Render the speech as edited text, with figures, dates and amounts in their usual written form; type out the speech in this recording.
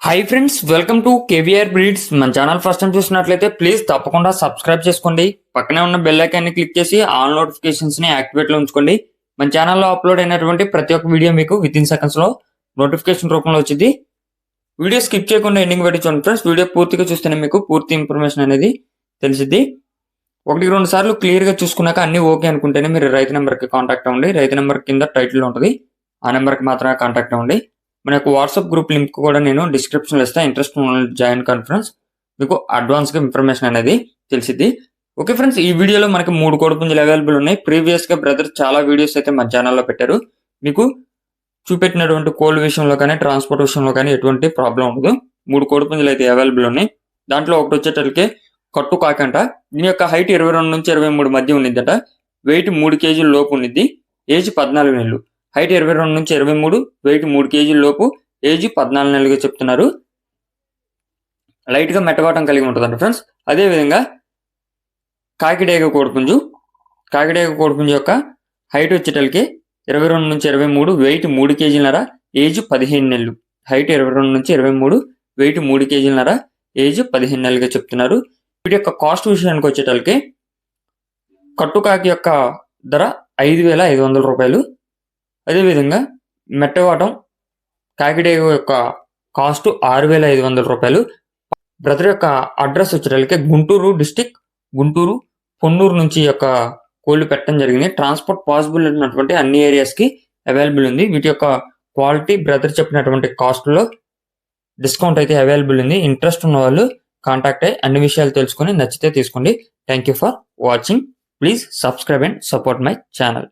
Hi friends, welcome to KVR breeds. మన channel first time చూసినట్లయితే please తప్పకుండా సబ్స్క్రైబ్ చేసుకోండి. పక్కనే ఉన్న బెల్ ఐకాన్ ని క్లిక్ చేసి ఆల్ నోటిఫికేషన్స్ ని యాక్టివేట్ లో ఉంచుకోండి. మన ఛానల్లో అప్లోడ్ అయినటువంటి ప్రతి ఒక్క వీడియో మీకు విత్ ఇన్ సెకండ్స్ లో నోటిఫికేషన్ రూపంలో వచ్చింది. వీడియో స్కిప్ చేయకుండా ఎండింగ్ వరకు చూడండి ఫ్రెండ్స్. వీడియో పూర్తిగా చూస్తేనే మీకు పూర్తి ఇన్ఫర్మేషన్ అనేది తెలిసిద్ది. 1-2 సార్లు క్లియర్ గా చూసుకున్నాక అన్ని ఓకే అనుకుంటేనే మీరు రైతు నెంబర్ కి కాంటాక్ట్ అవ్వండి. రైతు నెంబర్ కింద టైటిల్ ఉంటుంది, ఆ నెంబర్ కి మాత్రమే కాంటాక్ట్ అవ్వండి. మన యొక్క వాట్సాప్ గ్రూప్ లింక్ కూడా నేను డిస్క్రిప్షన్లో ఇస్తాను. ఇంట్రెస్ట్ జాయిన్ కాన్ఫరెన్స్ మీకు అడ్వాన్స్గా ఇన్ఫర్మేషన్ అనేది తెలిసిద్ది. ఓకే ఫ్రెండ్స్, ఈ వీడియోలో మనకి 3 కోడిపుంజులు అవైలబుల్ ఉన్నాయి. ప్రీవియస్గా బ్రదర్ చాలా వీడియోస్ అయితే మన ఛానల్లో పెట్టారు. మీకు చూపెట్టినటువంటి కోల్డ్ విషయంలో కానీ ట్రాన్స్పోర్ట్ విషయంలో కానీ ఎటువంటి ప్రాబ్లం ఉండదు. 3 కోడిపుంజులు అయితే అవైలబుల్ ఉన్నాయి. దాంట్లో ఒకటి వచ్చేటప్పటికే కట్టు కాకంట. దీని యొక్క హైట్ 22 నుంచి 23 మధ్య ఉన్నిద్దట. వెయిట్ 3 కేజీల లోపు ఉన్నిద్ది. ఏజ్ 14 నెలలు. హైట్ 22 నుంచి 23, వెయిట్ 3 కేజీల లోపు, ఏజ్ 14 నెలలుగా చెప్తున్నారు. లైట్గా మెట్టవాటం కలిగి ఉంటుందంట ఫ్రెండ్స్. అదేవిధంగా కాకిడేగ కోడిపుంజు యొక్క హైట్ వచ్చేటలకి 22 నుంచి 23, వెయిట్ 3 కేజీలన్నర, ఏజ్ 15 నెలలు. హైట్ 22 నుంచి 23, వెయిట్ 3 కేజీలన్నర, ఏజ్ 15 నెలలుగా చెప్తున్నారు. వీటి యొక్క కాస్ట్ విషయానికి వచ్చేటలకి కట్టుకాకి యొక్క ధర 5,500 రూపాయలు. అదేవిధంగా మెట్టవాటం కాకిడేగ యొక్క కాస్ట్ 6,500 రూపాయలు. బ్రదర్ యొక్క అడ్రస్ వచ్చేటలకి గుంటూరు డిస్టిక్, గుంటూరు పొన్నూరు నుంచి యొక్క కోళ్ళు పెట్టడం జరిగింది. ట్రాన్స్పోర్ట్ పాసిబుల్ ఉన్నటువంటి అన్ని ఏరియాస్కి అవైలబుల్ ఉంది. వీటి యొక్క క్వాలిటీ బ్రదర్ చెప్పినటువంటి కాస్ట్లో డిస్కౌంట్ అయితే అవైలబుల్ ఉంది. ఇంట్రెస్ట్ ఉన్న వాళ్ళు కాంటాక్ట్ అయ్యి అన్ని విషయాలు తెలుసుకొని నచ్చితే తీసుకోండి. Thank you for watching. Please subscribe and support my channel.